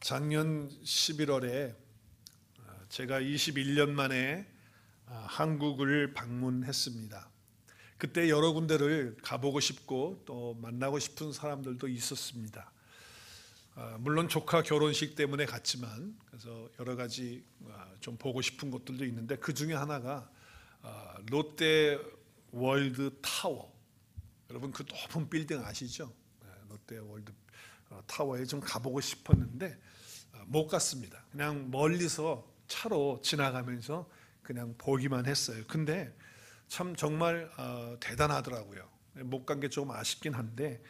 작년 11월에 제가 21년 만에 한국을 방문했습니다. 그때 여러 군데를 가보고 싶고 또 만나고 싶은 사람들도 있었습니다. 물론 조카 결혼식 때문에 갔지만 그래서 여러 가지 좀 보고 싶은 곳들도 있는데 그 중에 하나가 롯데 월드 타워. 여러분 그 높은 빌딩 아시죠? 롯데 월드 타워에 좀 가보고 싶었는데 못 갔습니다. 그냥 멀리서 차로 지나가면서 그냥 보기만 했어요. 근데 참 정말 대단하더라고요. 못 간 게 좀 아쉽긴 한데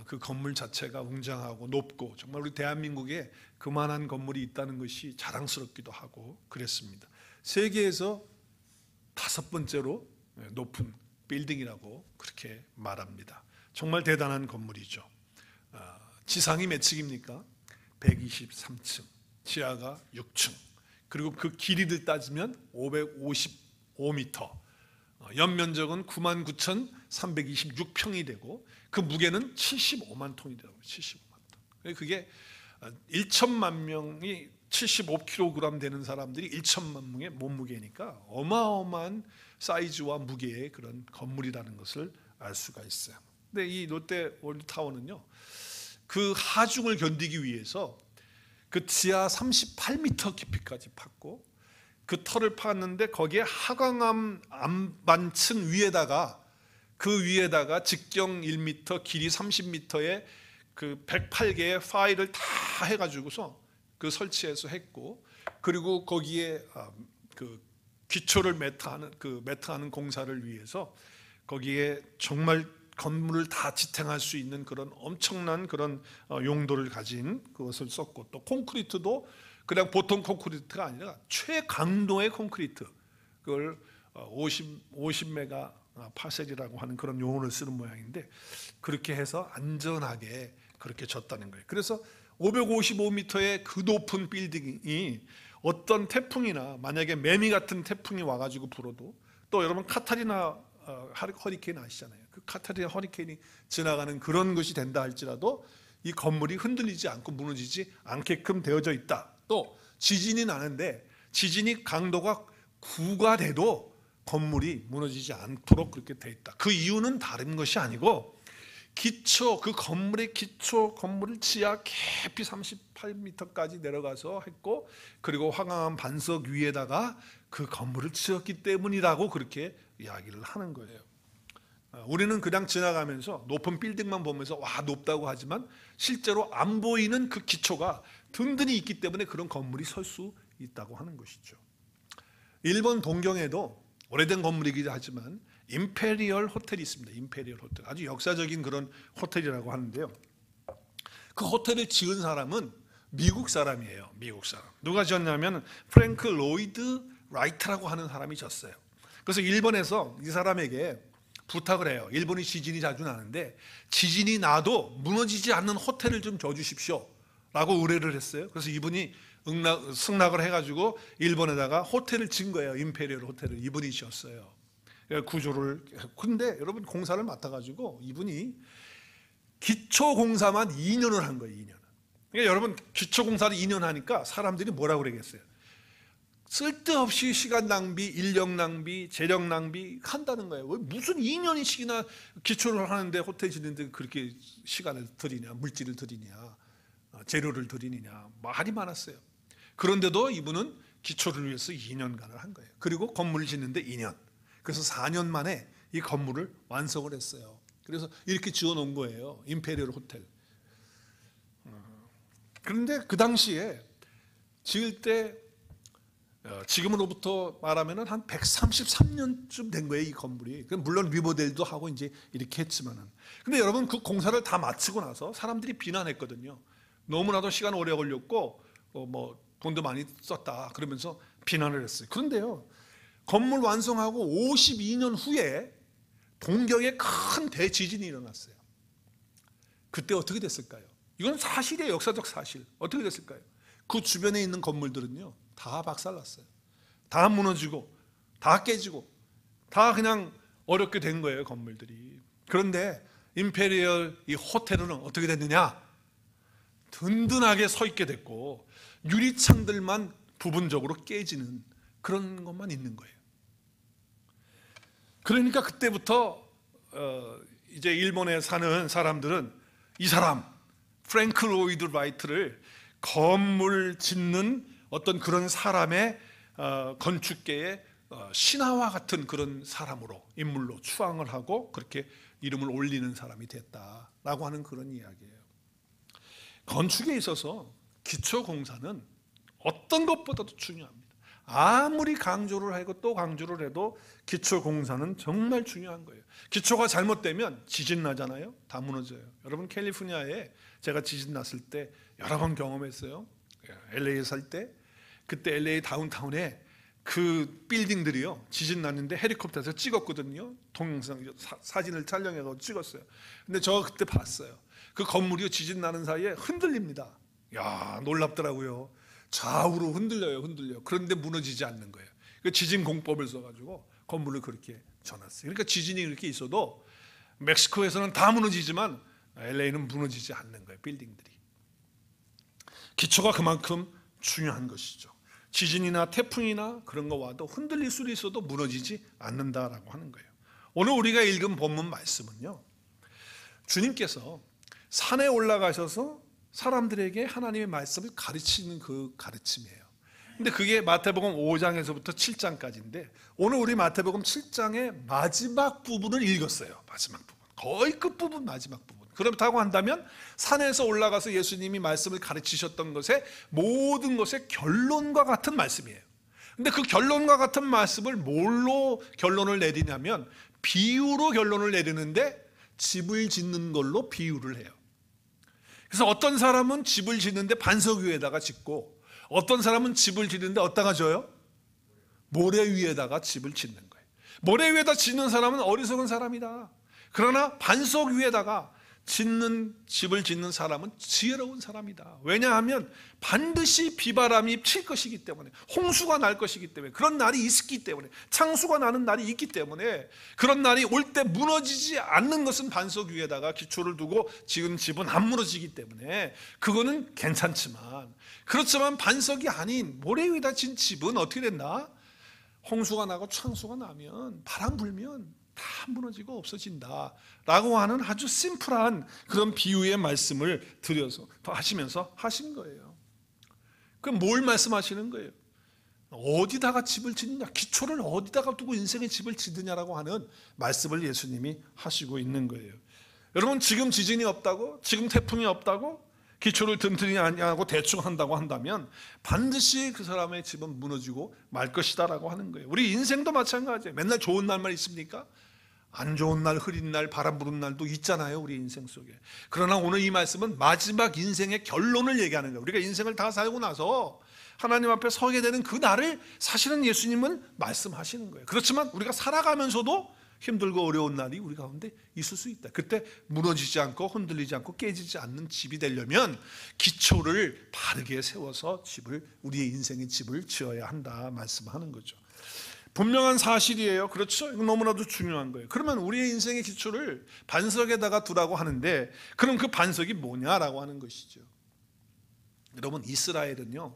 그 건물 자체가 웅장하고 높고 정말 우리 대한민국에 그만한 건물이 있다는 것이 자랑스럽기도 하고 그랬습니다. 세계에서 5번째로 높은 빌딩이라고 그렇게 말합니다. 정말 대단한 건물이죠. 지상이 몇 층입니까? 123층, 지하가 6층, 그리고 그 길이를 따지면 555m, 연면적은 99,326평이 되고 그 무게는 75만 톤이 되고 75만 톤. 그게 1천만 명이 75kg 되는 사람들이 1천만 명의 몸무게니까 어마어마한 사이즈와 무게의 그런 건물이라는 것을 알 수가 있어요. 근데 이 롯데 월드타워는요, 그 하중을 견디기 위해서 그 지하 38m 깊이까지 팠고 그 터를 팠는데 거기에 하강암 안반층 위에다가 그 위에다가 직경 1m, 길이 30m의 그 108개의 파일을 다 해가지고서 그 설치해서 했고, 그리고 거기에 그 기초를 매트하는 공사를 위해서 거기에 정말 건물을 다 지탱할 수 있는 그런 엄청난 그런 용도를 가진 그것을 썼고, 또 콘크리트도 그냥 보통 콘크리트가 아니라 최강도의 콘크리트, 그걸 50메가 파셀이라고 하는 그런 용어를 쓰는 모양인데 그렇게 해서 안전하게 그렇게 졌다는 거예요. 그래서 555m의 그 높은 빌딩이 어떤 태풍이나 만약에 매미 같은 태풍이 와가지고 불어도, 또 여러분 카타리나 허리케인 아시잖아요. 그 카타리나 허리케인이 지나가는 그런 것이 된다 할지라도 이 건물이 흔들리지 않고 무너지지 않게끔 되어져 있다. 또 지진이 나는데 지진이 강도가 9가 돼도 건물이 무너지지 않도록 그렇게 돼 있다. 그 이유는 다른 것이 아니고 기초, 그 건물의 기초 건물을 지하 깊이 38m까지 내려가서 했고, 그리고 화강암 반석 위에다가 그 건물을 지었기 때문이라고 그렇게 이야기를 하는 거예요. 우리는 그냥 지나가면서 높은 빌딩만 보면서 와 높다고 하지만 실제로 안 보이는 그 기초가 든든히 있기 때문에 그런 건물이 설 수 있다고 하는 것이죠. 일본 동경에도 오래된 건물이기도 하지만 임페리얼 호텔이 있습니다. 임페리얼 호텔, 아주 역사적인 그런 호텔이라고 하는데요, 그 호텔을 지은 사람은 미국 사람이에요. 미국 사람. 누가 지었냐면 프랭크 로이드 라이트라고 하는 사람이 지었어요. 그래서 일본에서 이 사람에게 부탁을 해요. 일본이 지진이 자주 나는데 지진이 나도 무너지지 않는 호텔을 좀 져주십시오 라고 의뢰를 했어요. 그래서 이분이 승낙을 해가지고 일본에다가 호텔을 진 거예요. 임페리얼 호텔을 이분이 지었어요. 구조를. 근데 여러분 공사를 맡아가지고 이분이 기초공사만 2년을 한 거예요. 2년. 그러니까 여러분 기초공사를 2년 하니까 사람들이 뭐라고 그러겠어요? 쓸데없이 시간 낭비, 인력 낭비, 재력 낭비 한다는 거예요. 왜 무슨 2년씩이나 기초를 하는데 호텔 짓는데 그렇게 시간을 들이냐, 물질을 들이냐, 재료를 들이느냐, 말이 많았어요. 그런데도 이분은 기초를 위해서 2년간을 한 거예요. 그리고 건물을 짓는데 2년. 그래서 4년 만에 이 건물을 완성을 했어요. 그래서 이렇게 지어놓은 거예요. 임페리얼 호텔. 그런데 그 당시에 지을 때 지금으로부터 말하면 한 133년쯤 된 거예요, 이 건물이. 물론 리모델도 하고 이제 이렇게 했지만은. 근데 여러분 그 공사를 다 마치고 나서 사람들이 비난했거든요. 너무나도 시간 오래 걸렸고 뭐 돈도 많이 썼다 그러면서 비난을 했어요. 그런데요, 건물 완성하고 52년 후에 동경에 큰 대지진이 일어났어요. 그때 어떻게 됐을까요? 이건 사실이에요. 역사적 사실. 어떻게 됐을까요? 그 주변에 있는 건물들은요 다 박살났어요. 다 무너지고 다 깨지고 다 그냥 어렵게 된 거예요, 건물들이. 그런데 임페리얼 이 호텔은 어떻게 됐느냐? 든든하게 서 있게 됐고 유리창들만 부분적으로 깨지는 그런 것만 있는 거예요. 그러니까 그때부터 이제 일본에 사는 사람들은 이 사람 프랭크 로이드 라이트를 건물 짓는 어떤 그런 사람의 건축계의 신화와 같은 그런 사람으로 인물로 추앙을 하고 그렇게 이름을 올리는 사람이 됐다라고 하는 그런 이야기예요. 건축에 있어서 기초공사는 어떤 것보다도 중요합니다. 아무리 강조를 하고 또 강조를 해도 기초공사는 정말 중요한 거예요. 기초가 잘못되면 지진 나잖아요. 다 무너져요. 여러분 캘리포니아에 제가 지진 났을 때 여러 번 경험했어요. LA에 살 때 그때 LA 다운타운에 그 빌딩들이요 지진 났는데 헬리콥터에서 찍었거든요. 동영상 사진을 촬영해서 찍었어요. 근데 저 그때 봤어요. 그 건물이 지진 나는 사이에 흔들립니다. 야 놀랍더라고요. 좌우로 흔들려요. 그런데 무너지지 않는 거예요. 그 지진 공법을 써가지고 건물을 그렇게 전놨어요. 그러니까 지진이 이렇게 있어도 멕시코에서는 다 무너지지만 LA는 무너지지 않는 거예요. 빌딩들이. 기초가 그만큼 중요한 것이죠. 지진이나 태풍이나 그런 거 와도 흔들릴 수도 있어도 무너지지 않는다라고 하는 거예요. 오늘 우리가 읽은 본문 말씀은요, 주님께서 산에 올라가셔서 사람들에게 하나님의 말씀을 가르치는 그 가르침이에요. 근데 그게 마태복음 5장에서부터 7장까지인데 오늘 우리 마태복음 7장의 마지막 부분을 읽었어요. 마지막 부분. 거의 끝부분 마지막 부분. 그렇다고 한다면 산에서 올라가서 예수님이 말씀을 가르치셨던 것의 모든 것의 결론과 같은 말씀이에요. 근데 그 결론과 같은 말씀을 뭘로 결론을 내리냐면 비유로 결론을 내리는데 집을 짓는 걸로 비유를 해요. 그래서 어떤 사람은 집을 짓는데 반석 위에다가 짓고 어떤 사람은 집을 짓는데 어디다가 져요? 모래 위에다가 집을 짓는 거예요. 모래 위에다 짓는 사람은 어리석은 사람이다. 그러나 반석 위에다가 집을 짓는 사람은 지혜로운 사람이다. 왜냐하면 반드시 비바람이 칠 것이기 때문에, 홍수가 날 것이기 때문에, 그런 날이 있기 때문에, 창수가 나는 날이 있기 때문에, 그런 날이 올 때 무너지지 않는 것은 반석 위에다가 기초를 두고 지은 집은 안 무너지기 때문에 그거는 괜찮지만, 그렇지만 반석이 아닌 모래 위에다 진 집은 어떻게 된다? 홍수가 나고 창수가 나면, 바람 불면 다 무너지고 없어진다 라고 하는 아주 심플한 그런 비유의 말씀을 드려서 하시면서 하신 거예요. 그럼 뭘 말씀하시는 거예요? 어디다가 집을 짓느냐, 기초를 어디다가 두고 인생의 집을 짓느냐라고 하는 말씀을 예수님이 하시고 있는 거예요. 여러분 지금 지진이 없다고, 지금 태풍이 없다고 기초를 든든히 안 하고 대충 한다고 한다면 반드시 그 사람의 집은 무너지고 말 것이다 라고 하는 거예요. 우리 인생도 마찬가지예요. 맨날 좋은 날만 있습니까? 안 좋은 날, 흐린 날, 바람 부는 날도 있잖아요, 우리 인생 속에. 그러나 오늘 이 말씀은 마지막 인생의 결론을 얘기하는 거예요. 우리가 인생을 다 살고 나서 하나님 앞에 서게 되는 그 날을 사실은 예수님은 말씀하시는 거예요. 그렇지만 우리가 살아가면서도 힘들고 어려운 날이 우리 가운데 있을 수 있다. 그때 무너지지 않고 흔들리지 않고 깨지지 않는 집이 되려면 기초를 바르게 세워서 우리의 인생의 집을 지어야 한다 말씀하는 거죠. 분명한 사실이에요. 그렇죠? 이거 너무나도 중요한 거예요. 그러면 우리의 인생의 기초를 반석에다가 두라고 하는데 그럼 그 반석이 뭐냐라고 하는 것이죠. 여러분 이스라엘은요,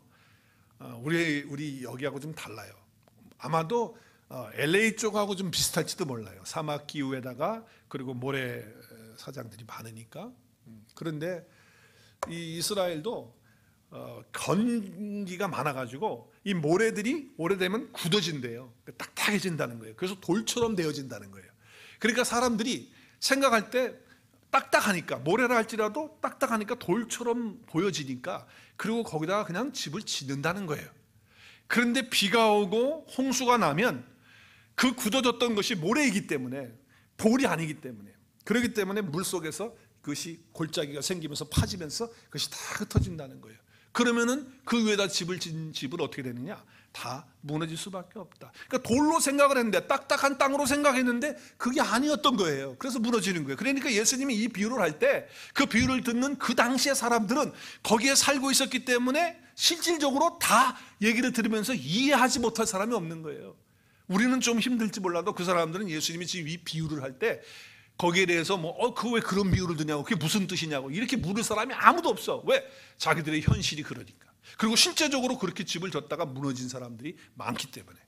우리 여기하고 좀 달라요. 아마도 LA 쪽하고 좀 비슷할지도 몰라요. 사막 기후에다가 그리고 모래 사장들이 많으니까. 그런데 이 이스라엘도 건기가 많아가지고 이 모래들이 오래되면 굳어진대요. 딱딱해진다는 거예요. 그래서 돌처럼 되어진다는 거예요. 그러니까 사람들이 생각할 때 딱딱하니까, 모래라 할지라도 딱딱하니까 돌처럼 보여지니까, 그리고 거기다가 그냥 집을 짓는다는 거예요. 그런데 비가 오고 홍수가 나면 그 굳어졌던 것이 모래이기 때문에, 돌이 아니기 때문에, 그렇기 때문에 물속에서 그것이 골짜기가 생기면서 파지면서 그것이 다 흩어진다는 거예요. 그러면은 그 위에다 집을 짓는 집은 어떻게 되느냐? 다 무너질 수밖에 없다. 그러니까 돌로 생각을 했는데, 딱딱한 땅으로 생각했는데 그게 아니었던 거예요. 그래서 무너지는 거예요. 그러니까 예수님이 이 비유를 할 때 그 비유를 듣는 그 당시의 사람들은 거기에 살고 있었기 때문에 실질적으로 다 얘기를 들으면서 이해하지 못할 사람이 없는 거예요. 우리는 좀 힘들지 몰라도 그 사람들은 예수님이 지금 이 비유를 할 때 거기에 대해서 그 왜 그런 비유를 드냐고, 그게 무슨 뜻이냐고 이렇게 물을 사람이 아무도 없어. 왜? 자기들의 현실이 그러니까. 그리고 실제적으로 그렇게 집을 졌다가 무너진 사람들이 많기 때문에.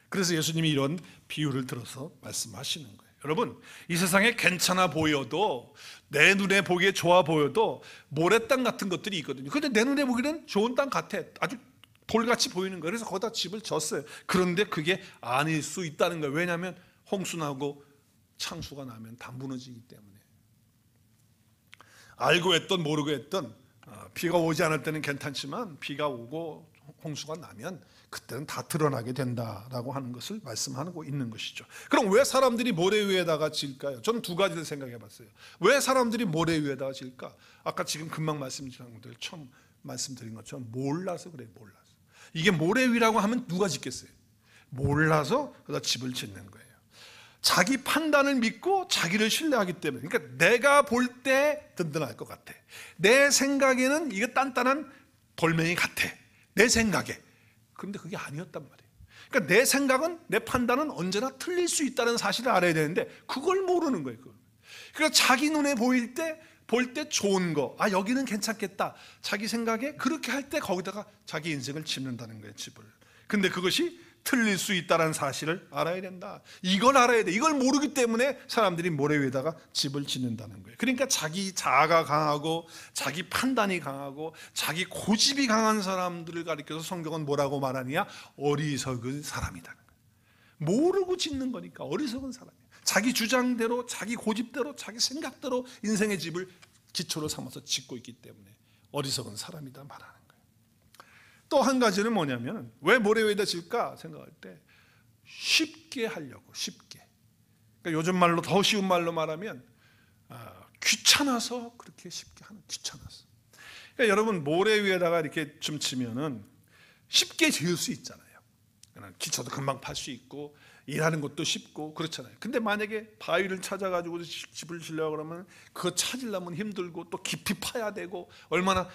그래서 예수님이 이런 비유를 들어서 말씀하시는 거예요. 여러분, 이 세상에 괜찮아 보여도, 내 눈에 보기에 좋아 보여도 모래땅 같은 것들이 있거든요. 근데 내 눈에 보기에는 좋은 땅 같아. 아주 돌같이 보이는 거예요. 그래서 거기다 집을 졌어요. 그런데 그게 아닐 수 있다는 거예요. 왜냐하면 홍수 나고 창수가 나면 다 무너지기 때문에. 알고 했던 모르고 했던, 비가 오지 않을 때는 괜찮지만 비가 오고 홍수가 나면 그때는 다 드러나게 된다라고 하는 것을 말씀하고 있는 것이죠. 그럼 왜 사람들이 모래 위에다가 질까요? 저는 두 가지를 생각해 봤어요. 왜 사람들이 모래 위에다가 질까? 아까 지금 금방 말씀드린 것들, 처음 말씀드린 것처럼 몰라서 그래요. 몰라서. 이게 모래 위라고 하면 누가 짓겠어요? 몰라서 그다 집을 짓는 거예요. 자기 판단을 믿고 자기를 신뢰하기 때문에. 그러니까 내가 볼 때 든든할 것 같아. 내 생각에는 이게 단단한 돌멩이 같아. 내 생각에. 그런데 그게 아니었단 말이에요. 그러니까 내 생각은, 내 판단은 언제나 틀릴 수 있다는 사실을 알아야 되는데 그걸 모르는 거예요. 그러니까 자기 눈에 보일 때, 볼 때 좋은 거, 여기는 괜찮겠다, 자기 생각에 그렇게 할 때 거기다가 자기 인생을 짓는다는 거예요, 집을. 근데 그것이 틀릴 수 있다는 사실을 알아야 된다. 이걸 알아야 돼. 이걸 모르기 때문에 사람들이 모래 위에다가 집을 짓는다는 거예요. 그러니까 자기 자아가 강하고 자기 판단이 강하고 자기 고집이 강한 사람들을 가리켜서 성경은 뭐라고 말하느냐? 어리석은 사람이라는 거예요. 모르고 짓는 거니까 어리석은 사람이에요. 자기 주장대로, 자기 고집대로, 자기 생각대로 인생의 집을 기초로 삼아서 짓고 있기 때문에 어리석은 사람이다 말하는 거예요. 또 한 가지는 뭐냐면, 왜 모래 위에다 질까 생각할 때 쉽게 하려고. 쉽게. 그러니까 요즘 말로, 더 쉬운 말로 말하면 귀찮아서 그렇게 쉽게 하는, 귀찮아서. 그러니까 여러분, 모래 위에다가 이렇게 좀 치면은 쉽게 지을 수 있잖아요. 기초도 금방 팔 수 있고 일하는 것도 쉽고 그렇잖아요. 근데 만약에 바위를 찾아가지고 집을 지려고 그러면 그거 찾으려면 힘들고 또 깊이 파야 되고 얼마나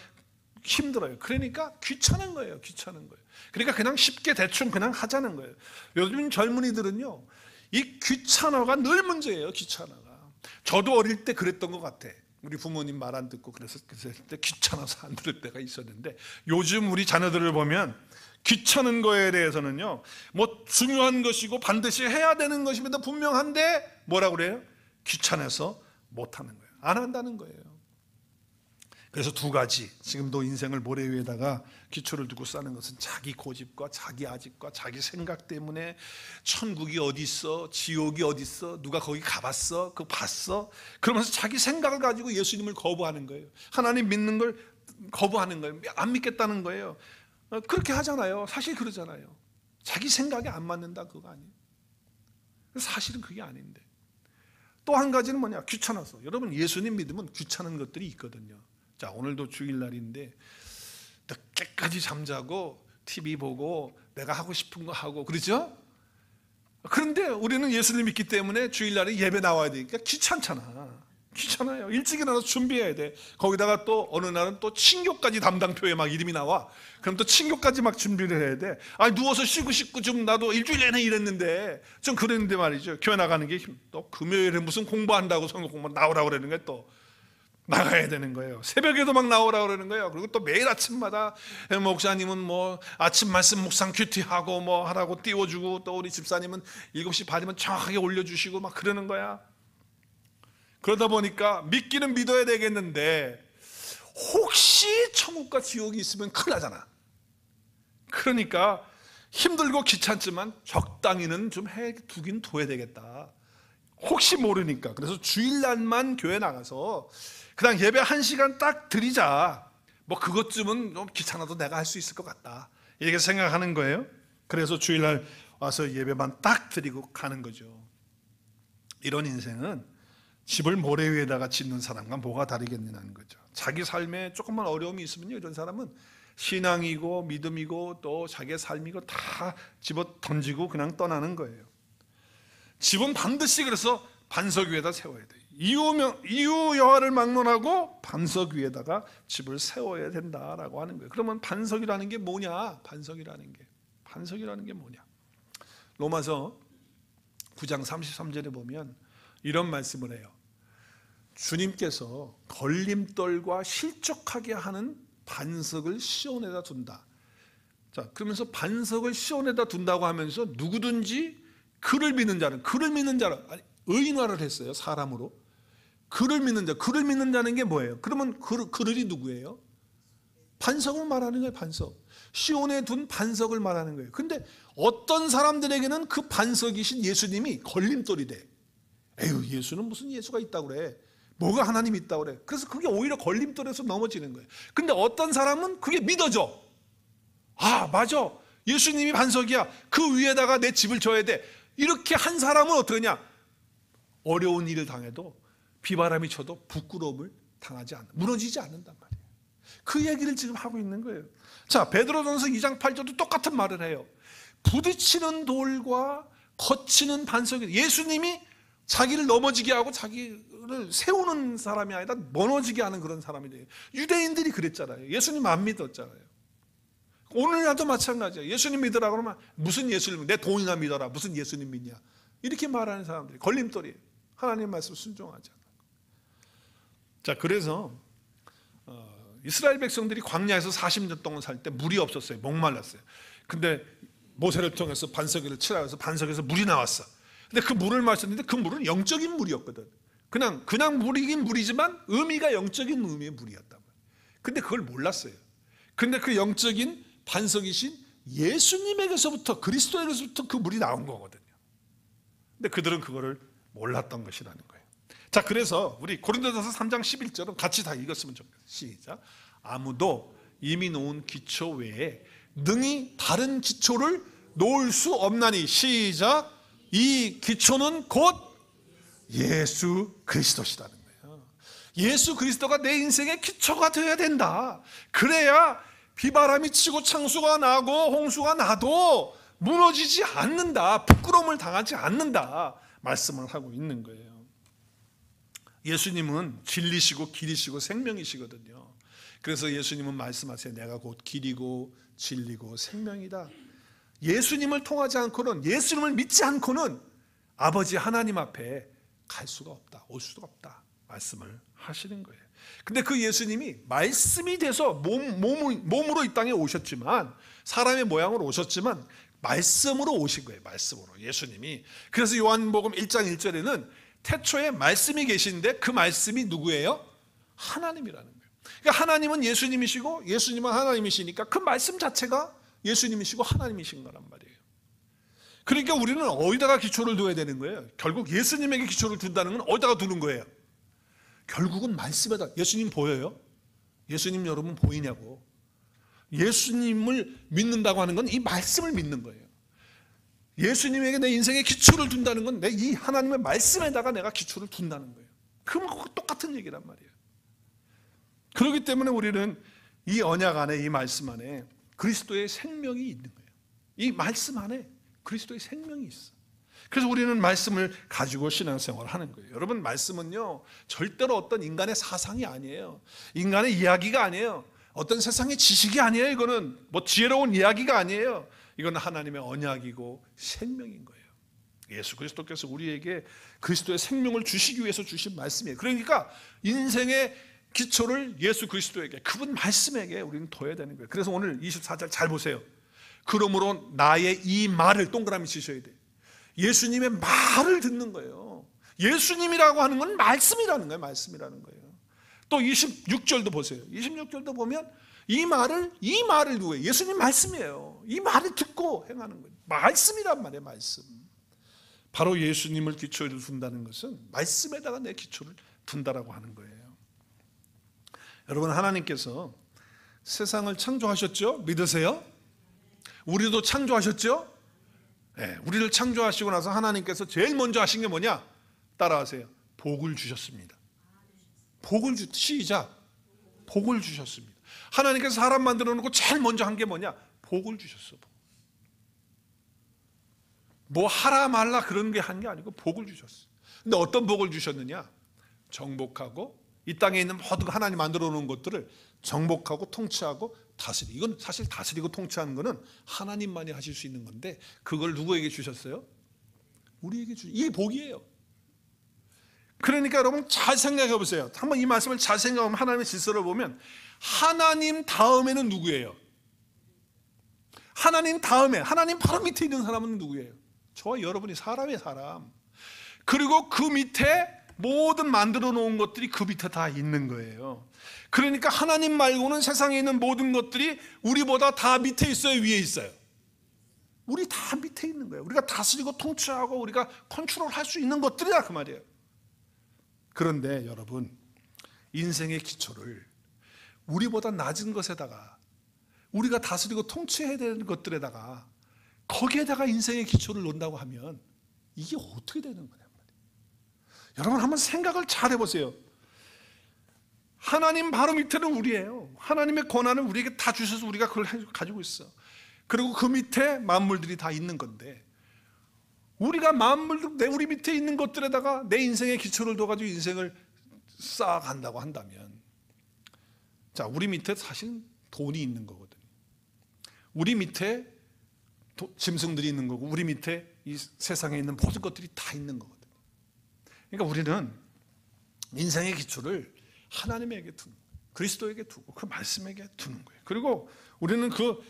힘들어요. 그러니까 귀찮은 거예요. 귀찮은 거예요. 그러니까 그냥 쉽게 대충 그냥 하자는 거예요. 요즘 젊은이들은요, 이 귀찮아가 늘 문제예요. 귀찮아가. 저도 어릴 때 그랬던 것 같아. 우리 부모님 말 안 듣고 그랬을 때 귀찮아서 안 들을 때가 있었는데, 요즘 우리 자녀들을 보면 귀찮은 거에 대해서는요, 뭐 중요한 것이고 반드시 해야 되는 것입니다 분명한데 뭐라고 그래요? 귀찮아서 못하는 거예요. 안 한다는 거예요. 그래서 두 가지, 지금도 인생을 모래 위에다가 기초를 두고 사는 것은 자기 고집과 자기 아집과 자기 생각 때문에 천국이 어디 있어, 지옥이 어디 있어, 누가 거기 가봤어, 그거 봤어, 그러면서 자기 생각을 가지고 예수님을 거부하는 거예요. 하나님 믿는 걸 거부하는 거예요. 안 믿겠다는 거예요. 그렇게 하잖아요. 사실 그러잖아요. 자기 생각에 안 맞는다, 그거 아니에요. 사실은 그게 아닌데. 또 한 가지는 뭐냐? 귀찮아서. 여러분, 예수님 믿으면 귀찮은 것들이 있거든요. 자, 오늘도 주일날인데 늦게까지 잠자고 TV 보고 내가 하고 싶은 거 하고 그러죠? 그런데 우리는 예수님 믿기 때문에 주일날에 예배 나와야 되니까 귀찮잖아. 귀찮아요. 일찍 일어나서 준비해야 돼. 거기다가 또 어느 날은 또 친교까지 담당표에 막 이름이 나와. 그럼 또 친교까지 막 준비를 해야 돼. 누워서 쉬고 싶고 좀 나도 일주일 내내 일했는데 좀 그랬는데 말이죠. 교회 나가는 게 또 금요일에 무슨 공부한다고 성경 공부 나오라고 그러는 거예요. 또 나가야 되는 거예요. 새벽에도 막 나오라고 그러는 거예요. 그리고 또 매일 아침마다 목사님은 뭐 아침 말씀 묵상 큐티하고 뭐 하라고 띄워주고, 또 우리 집사님은 7시 반이면 정확하게 올려주시고 막 그러는 거야. 그러다 보니까 믿기는 믿어야 되겠는데 혹시 천국과 지옥이 있으면 큰일 나잖아. 그러니까 힘들고 귀찮지만 적당히는 좀 해두긴 둬야 되겠다. 혹시 모르니까. 그래서 주일날만 교회 나가서 그냥 예배 1시간 딱 드리자. 뭐 그것쯤은 좀 귀찮아도 내가 할 수 있을 것 같다, 이렇게 생각하는 거예요. 그래서 주일날 와서 예배만 딱 드리고 가는 거죠. 이런 인생은 집을 모래 위에다가 짓는 사람과 뭐가 다르겠느냐는 거죠. 자기 삶에 조금만 어려움이 있으면요, 이런 사람은 신앙이고 믿음이고 또 자기의 삶이고 다 집어 던지고 그냥 떠나는 거예요. 집은 반드시 그래서 반석 위에다 세워야 돼요. 이유 여호와를 막론하고 반석 위에다가 집을 세워야 된다라고 하는 거예요. 그러면 반석이라는 게 뭐냐? 반석이라는 게 뭐냐? 로마서 9장 33절에 보면 이런 말씀을 해요. 주님께서 걸림돌과 실족하게 하는 반석을 시온에다 둔다. 자, 그러면서 반석을 시온에다 둔다고 하면서 누구든지 그를 믿는 자는, 아니, 의인화를 했어요. 사람으로. 그를 믿는 자는 게 뭐예요? 그러면 그들이 누구예요? 반석을 말하는 거예요. 반석. 시온에 둔 반석을 말하는 거예요. 근데 어떤 사람들에게는 그 반석이신 예수님이 걸림돌이 돼. 에휴, 예수는 무슨 예수가 있다고 그래. 뭐가 하나님이 있다고 그래. 그래서 그게 오히려 걸림돌에서 넘어지는 거예요. 근데 어떤 사람은 그게 믿어져. 아, 맞아. 예수님이 반석이야. 그 위에다가 내 집을 져야 돼. 이렇게 한 사람은 어떠냐? 어려운 일을 당해도, 비바람이 쳐도 부끄러움을 당하지 않는다. 무너지지 않는단 말이에요. 그 얘기를 지금 하고 있는 거예요. 자, 베드로전서 2장 8절도 똑같은 말을 해요. 부딪히는 돌과 거치는 반석이, 예수님이 자기를 넘어지게 하고 자기를 세우는 사람이 아니라 무너지게 하는 그런 사람이 돼요. 유대인들이 그랬잖아요. 예수님 안 믿었잖아요. 오늘날도 마찬가지예요. 예수님 믿으라 그러면 무슨 예수님, 내 돈이나 믿어라. 무슨 예수님 믿냐. 이렇게 말하는 사람들이 걸림돌이에요. 하나님 말씀 순종하지 않아요. 자, 그래서 이스라엘 백성들이 광야에서 40년 동안 살 때 물이 없었어요. 목말랐어요. 근데 모세를 통해서 반석을 치라 해서 반석에서 물이 나왔어. 근데 그 물을 마셨는데 그 물은 영적인 물이었거든. 그냥 물이긴 물이지만 의미가 영적인 의미의 물이었단 말이에요. 근데 그걸 몰랐어요. 근데 그 영적인 반석이신 예수님에게서부터, 그리스도에게서부터 그 물이 나온 거거든요. 근데 그들은 그거를 몰랐던 것이라는 거예요. 자, 그래서 우리 고린도전서 3장 11절은 같이 다 읽었으면 좋겠어요. 시작. 아무도 이미 놓은 기초 외에 능히 다른 기초를 놓을 수 없나니. 시작. 이 기초는 곧 예수 그리스도시라는 거예요. 예수 그리스도가 내 인생의 기초가 되어야 된다. 그래야 비바람이 치고 창수가 나고 홍수가 나도 무너지지 않는다. 부끄러움을 당하지 않는다. 말씀을 하고 있는 거예요. 예수님은 진리시고 길이시고 생명이시거든요. 그래서 예수님은 말씀하세요. 내가 곧 길이고 진리고 생명이다. 예수님을 통하지 않고는, 예수님을 믿지 않고는 아버지 하나님 앞에 갈 수가 없다. 올 수가 없다. 말씀을 하시는 거예요. 근데 그 예수님이 말씀이 돼서 몸으로 이 땅에 오셨지만, 사람의 모양으로 오셨지만 말씀으로 오신 거예요. 말씀으로 예수님이. 그래서 요한복음 1장 1절에는 태초에 말씀이 계신데 그 말씀이 누구예요? 하나님이라는 거예요. 그러니까 하나님은 예수님이시고 예수님은 하나님이시니까 그 말씀 자체가 예수님이시고 하나님이신 거란 말이에요. 그러니까 우리는 어디다가 기초를 둬야 되는 거예요? 결국 예수님에게 기초를 둔다는 건 어디다가 두는 거예요? 결국은 말씀에다. 예수님 보여요? 예수님 여러분 보이냐고. 예수님을 믿는다고 하는 건 이 말씀을 믿는 거예요. 예수님에게 내 인생의 기초를 둔다는 건 내 이 하나님의 말씀에다가 내가 기초를 둔다는 거예요. 그건 똑같은 얘기란 말이에요. 그렇기 때문에 우리는 이 언약 안에, 이 말씀 안에 그리스도의 생명이 있는 거예요. 이 말씀 안에 그리스도의 생명이 있어. 그래서 우리는 말씀을 가지고 신앙생활을 하는 거예요. 여러분, 말씀은요 절대로 어떤 인간의 사상이 아니에요. 인간의 이야기가 아니에요. 어떤 세상의 지식이 아니에요. 이거는 뭐 지혜로운 이야기가 아니에요. 이건 하나님의 언약이고 생명인 거예요. 예수 그리스도께서 우리에게 그리스도의 생명을 주시기 위해서 주신 말씀이에요. 그러니까 인생의 기초를 예수 그리스도에게, 그분 말씀에게 우리는 둬야 되는 거예요. 그래서 오늘 24절 잘 보세요. 그러므로 나의 이 말을 동그라미 치셔야 돼요. 예수님의 말을 듣는 거예요. 예수님이라고 하는 건 말씀이라는 거예요. 말씀이라는 거예요. 또 26절도 보세요. 26절도 보면 이 말을 누구예요? 예수님 말씀이에요. 이 말을 듣고 행하는 거예요. 말씀이란 말이에요. 말씀. 바로 예수님을 기초로 둔다는 것은 말씀에다가 내 기초를 둔다라고 하는 거예요. 여러분, 하나님께서 세상을 창조하셨죠? 믿으세요? 우리도 창조하셨죠? 네, 우리를 창조하시고 나서 하나님께서 제일 먼저 하신 게 뭐냐? 따라하세요. 복을 주셨습니다. 시작. 복을 주셨습니다. 하나님께서 사람 만들어 놓고 제일 먼저 한 게 뭐냐? 복을 주셨어. 뭐 하라 말라 그런 게 한 게 아니고 복을 주셨어. 근데 어떤 복을 주셨느냐? 정복하고 이 땅에 있는 모든 하나님 만들어 놓은 것들을 정복하고 통치하고 다스리고. 이건 사실 다스리고 통치하는 거는 하나님만이 하실 수 있는 건데, 그걸 누구에게 주셨어요? 우리에게 이게 복이에요. 그러니까 여러분 잘 생각해 보세요. 한번 이 말씀을 잘 생각하면 하나님의 질서를 보면 하나님 다음에는 누구예요? 하나님 다음에, 하나님 바로 밑에 있는 사람은 누구예요? 저와 여러분이 사람의 사람. 그리고 그 밑에 모든 만들어 놓은 것들이 그 밑에 다 있는 거예요. 그러니까 하나님 말고는 세상에 있는 모든 것들이 우리보다 다 밑에 있어요, 위에 있어요? 우리 다 밑에 있는 거예요. 우리가 다스리고 통치하고 우리가 컨트롤할 수 있는 것들이야, 그 말이에요. 그런데 여러분, 인생의 기초를 우리보다 낮은 것에다가, 우리가 다스리고 통치해야 되는 것들에다가, 거기에다가 인생의 기초를 놓는다고 하면 이게 어떻게 되는 거냐 말이에요. 여러분 한번 생각을 잘 해보세요. 하나님 바로 밑에는 우리예요. 하나님의 권한을 우리에게 다 주셔서 우리가 그걸 가지고 있어. 그리고 그 밑에 만물들이 다 있는 건데, 우리가 만물들, 우리 밑에 있는 것들에다가 내 인생의 기초를 둬가지고 인생을 쌓아간다고 한다면, 자, 우리 밑에 사실 돈이 있는 거거든요. 우리 밑에 짐승들이 있는 거고, 우리 밑에 이 세상에 있는 모든 것들이 다 있는 거거든요. 그러니까 우리는 인생의 기초를 하나님에게 두는 거예요. 그리스도에게 두고 그 말씀에게 두는 거예요. 그리고 우리는 그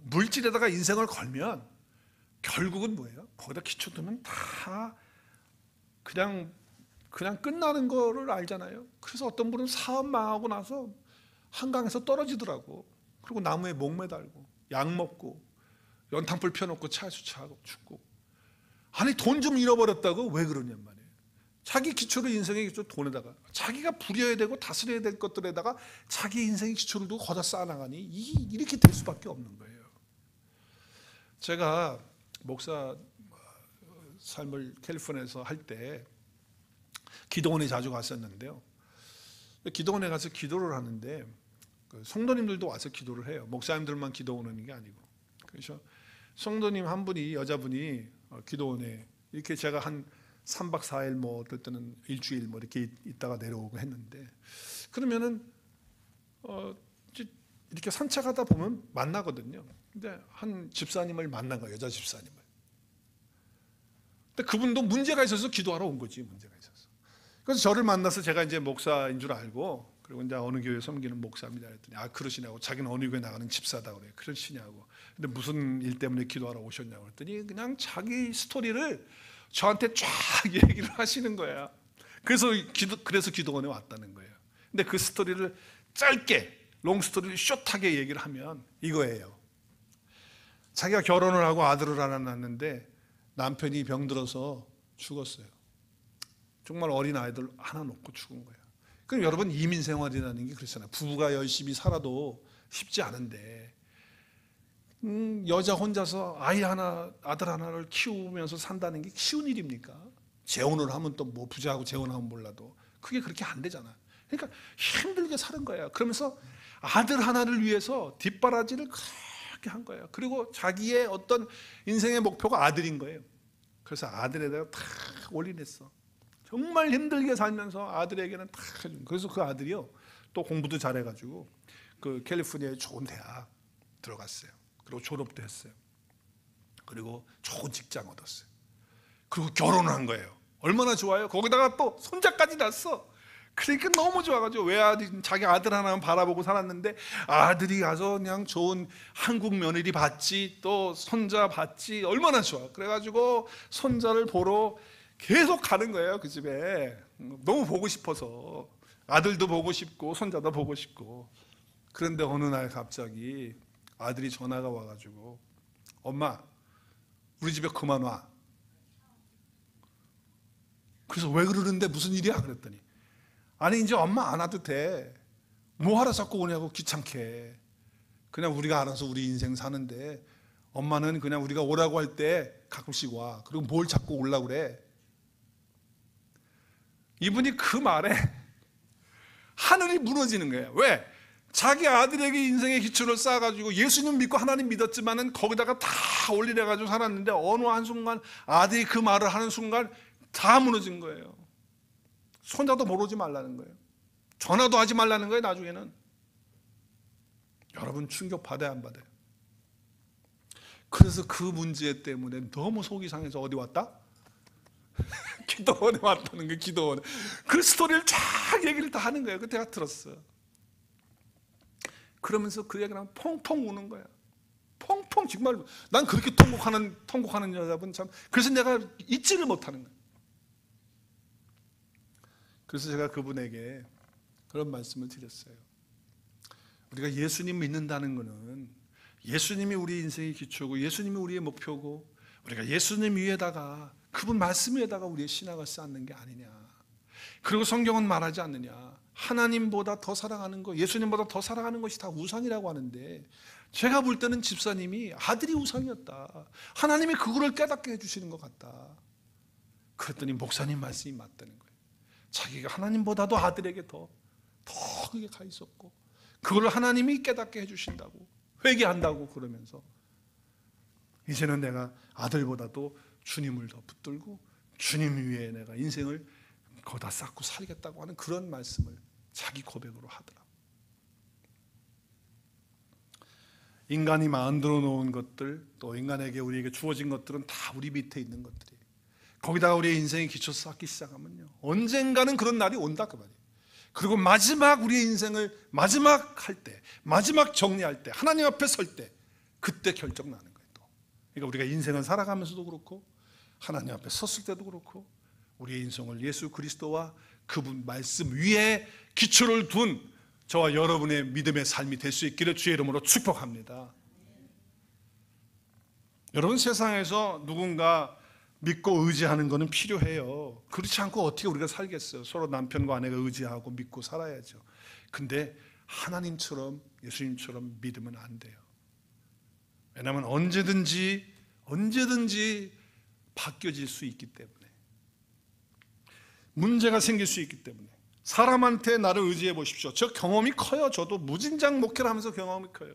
물질에다가 인생을 걸면 결국은 뭐예요? 거기다 기초 두면 다 그냥 끝나는 거를 알잖아요. 그래서 어떤 분은 사업 망하고 나서 한강에서 떨어지더라고. 그리고 나무에 목 매달고 약 먹고 연탄불 펴놓고 차에 주차하고 죽고. 아니 돈 좀 잃어버렸다고? 왜 그러냔 말이에요. 자기 기초를, 인생의 기초 돈에다가, 자기가 부려야 되고 다스려야 될 것들에다가 자기 인생의 기초를 두고 거다 쌓아나가니 이렇게 될 수밖에 없는 거예요. 제가 목사 삶을 캘리포니아에서 할 때 기도원에 자주 갔었는데요. 기도원에 가서 기도를 하는데 성도님들도 와서 기도를 해요. 목사님들만 기도 오는 게 아니고. 그래서 성도님 한 분이, 여자분이 기도원에 이렇게 제가 한 3박 4일 뭐 어떨 때는 일주일 뭐 이렇게 있다가 내려오고 했는데, 그러면은 이렇게 산책하다 보면 만나거든요. 근데 한 집사님을 만난 거예요, 여자 집사님을. 근데 그분도 문제가 있어서 기도하러 온 거지, 문제가 있어서. 그래서 저를 만나서 제가 이제 목사인 줄 알고, 그리고 이제 어느 교회 섬기는 목사입니다 했더니, 아 그러시냐고, 자기는 어느 교회 나가는 집사다 그래요. 그러시냐고. 근데 무슨 일 때문에 기도하러 오셨냐고 했더니 그냥 자기 스토리를 저한테 쫙 얘기를 하시는 거예요. 그래서 기도원에 왔다는 거예요. 근데 그 스토리를 짧게, 롱스토리를 숏하게 얘기를 하면 이거예요. 자기가 결혼을 하고 아들을 하나 낳았는데 남편이 병들어서 죽었어요. 정말 어린 아이들 하나 놓고 죽은 거예요. 그럼 여러분, 이민 생활이라는 게 그렇잖아요. 부부가 열심히 살아도 쉽지 않은데, 여자 혼자서 아들 하나를 키우면서 산다는 게 쉬운 일입니까? 재혼을 하면 또 뭐 부자하고 재혼하면 몰라도 그게 그렇게 안 되잖아요. 그러니까 힘들게 사는 거예요. 그러면서 아들 하나를 위해서 뒷바라지를 그렇게 한 거예요. 그리고 자기의 어떤 인생의 목표가 아들인 거예요. 그래서 아들에다가 다 올인했어. 정말 힘들게 살면서 아들에게는 다 해준. 그래서 그 아들이요, 또 공부도 잘해가지고 그 캘리포니아의 좋은 대학 들어갔어요. 그리고 졸업도 했어요. 그리고 좋은 직장 얻었어요. 그리고 결혼을 한 거예요. 얼마나 좋아요. 거기다가 또 손자까지 낳았어. 그러니까 너무 좋아가지고, 자기 아들 하나만 바라보고 살았는데 아들이 가서 그냥 좋은 한국 며느리 받지, 또 손자 받지, 얼마나 좋아. 그래가지고 손자를 보러 계속 가는 거예요, 그 집에. 너무 보고 싶어서. 아들도 보고 싶고 손자도 보고 싶고. 그런데 어느 날 갑자기 아들이 전화가 와가지고, 엄마 우리 집에 그만 와. 그래서 왜 그러는데, 무슨 일이야? 그랬더니, 아니 이제 엄마 안 와도 돼. 뭐하러 자꾸 오냐고, 귀찮게. 그냥 우리가 알아서 우리 인생 사는데 엄마는 그냥 우리가 오라고 할 때 가끔씩 와. 그리고 뭘 자꾸 오려고 그래. 이분이 그 말에 하늘이 무너지는 거예요. 왜? 자기 아들에게 인생의 기초를 쌓아가지고 예수님 믿고 하나님 믿었지만은 거기다가 다 올리려가지고 살았는데, 어느 한순간 아들이 그 말을 하는 순간 다 무너진 거예요. 손자도 모르지 말라는 거예요. 전화도 하지 말라는 거예요, 나중에는. 여러분 충격 받아야 안 받아요? 그래서 그 문제 때문에 너무 속이 상해서 어디 왔다? 기도원에 왔다는 거예요. 기도원에. 그 스토리를 쫙 얘기를 다 하는 거예요. 그때 내가 들었어요. 그러면서 그 얘기를 하면 펑펑 우는 거야. 펑펑. 정말 난 그렇게 통곡하는 여자분 참, 그래서 내가 잊지를 못하는 거예요. 그래서 제가 그분에게 그런 말씀을 드렸어요. 우리가 예수님 믿는다는 것은 예수님이 우리 인생의 기초고 예수님이 우리의 목표고 우리가 예수님 위에다가 그분 말씀 위에다가 우리의 신앙을 쌓는 게 아니냐. 그리고 성경은 말하지 않느냐, 하나님보다 더 사랑하는 것, 예수님보다 더 사랑하는 것이 다 우상이라고 하는데, 제가 볼 때는 집사님이 아들이 우상이었다, 하나님이 그거를 깨닫게 해주시는 것 같다. 그랬더니 목사님 말씀이 맞다는 거예요. 자기가 하나님보다도 아들에게 더 그게 가 있었고, 그걸 하나님이 깨닫게 해주신다고, 회개한다고 그러면서 이제는 내가 아들보다도 주님을 더 붙들고 주님 위에 내가 인생을 거기다 쌓고 살겠다고 하는 그런 말씀을 자기 고백으로 하더라. 인간이 만들어 놓은 것들, 또 인간에게 우리에게 주어진 것들은 다 우리 밑에 있는 것들이에요. 거기다가 우리의 인생의 기초 쌓기 시작하면요, 언젠가는 그런 날이 온다 그 말이에요. 그리고 마지막 우리의 인생을 마지막 할 때, 마지막 정리할 때, 하나님 앞에 설 때, 그때 결정 나는 거예요. 또. 그러니까 우리가 인생을 살아가면서도 그렇고 하나님 앞에 섰을 때도 그렇고 우리의 인생을 예수 그리스도와 그분 말씀 위에 기초를 둔 저와 여러분의 믿음의 삶이 될 수 있기를 주의 이름으로 축복합니다. 여러분, 세상에서 누군가 믿고 의지하는 것은 필요해요. 그렇지 않고 어떻게 우리가 살겠어요? 서로 남편과 아내가 의지하고 믿고 살아야죠. 근데 하나님처럼, 예수님처럼 믿으면 안 돼요. 왜냐하면 언제든지 바뀌어질 수 있기 때문에, 문제가 생길 수 있기 때문에. 사람한테 나를 의지해 보십시오. 저 경험이 커요. 저도 무진장 목회를 하면서 경험이 커요.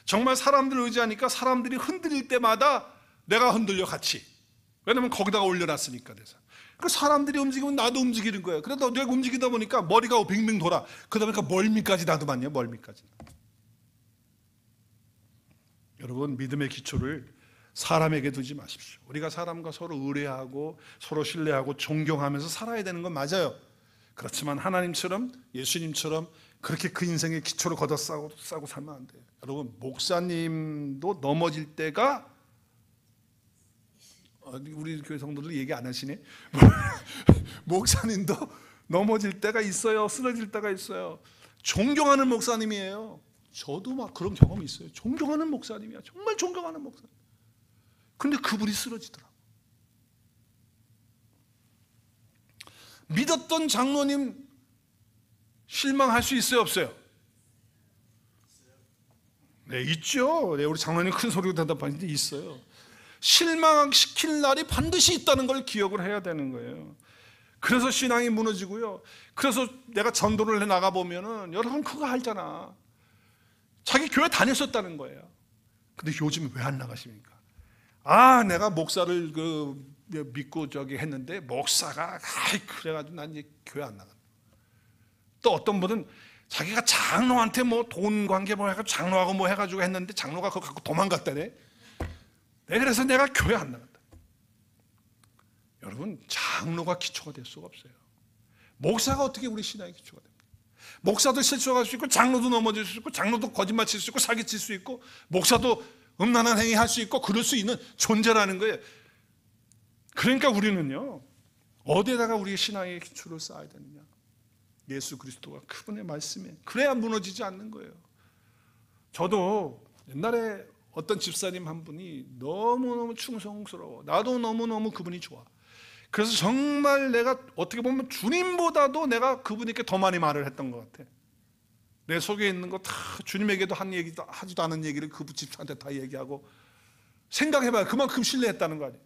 정말 사람들을 의지하니까 사람들이 흔들릴 때마다 내가 흔들려 같이. 왜냐면 거기다가 올려놨으니까. 돼서 그 사람들이 움직이면 나도 움직이는 거예요. 그래도 내가 움직이다 보니까 머리가 빙빙 돌아. 그러다 보니까 멀미까지 나도 맞네요. 멀미까지. 여러분, 믿음의 기초를 사람에게 두지 마십시오. 우리가 사람과 서로 의뢰하고 서로 신뢰하고 존경하면서 살아야 되는 건 맞아요. 그렇지만 하나님처럼, 예수님처럼 그렇게 그 인생의 기초를 걷어 싸고 살면 안 돼요. 여러분, 목사님도 넘어질 때가, 우리 교회 성도들 얘기 안 하시네. 목사님도 넘어질 때가 있어요. 쓰러질 때가 있어요. 존경하는 목사님이에요. 저도 막 그런 경험이 있어요. 존경하는 목사님이야. 정말 존경하는 목사님. 근데 그분이 쓰러지더라고. 믿었던 장로님 실망할 수 있어요, 없어요? 네, 있죠. 네, 우리 장로님 큰 소리로 대답하는데 있어요. 실망시킬 날이 반드시 있다는 걸 기억을 해야 되는 거예요. 그래서 신앙이 무너지고요. 그래서 내가 전도를 해 나가보면은, 여러분 그거 알잖아. 자기 교회 다녔었다는 거예요. 근데 요즘 왜 안 나가십니까? 내가 목사를 믿고 했는데 목사가 그래가지고 난 이제 교회 안 나가. 또 어떤 분은 자기가 장로한테 뭐 돈 관계 뭐 해가지고 장로하고 뭐 해가지고 했는데 장로가 그거 갖고 도망갔다네. 그래서 내가 교회 안 나간다. 여러분, 장로가 기초가 될 수가 없어요. 목사가 어떻게 우리 신앙의 기초가 됩니까? 목사도 실수할 수 있고, 장로도 넘어질 수 있고, 장로도 거짓말 칠 수 있고, 사기칠 수 있고, 목사도 음란한 행위 할 수 있고, 그럴 수 있는 존재라는 거예요. 그러니까 우리는요, 어디에다가 우리의 신앙의 기초를 쌓아야 되느냐? 예수 그리스도가 그분의 말씀에, 그래야 무너지지 않는 거예요. 저도 옛날에 어떤 집사님 한 분이 너무너무 충성스러워. 나도 너무너무 그분이 좋아. 그래서 정말 내가 어떻게 보면 주님보다도 내가 그분에게 더 많이 말을 했던 것 같아. 내 속에 있는 거 다 주님에게도 한 얘기도 하지도 않은 얘기를 그 집사한테 다 얘기하고, 생각해봐요. 그만큼 신뢰했다는 거 아니에요.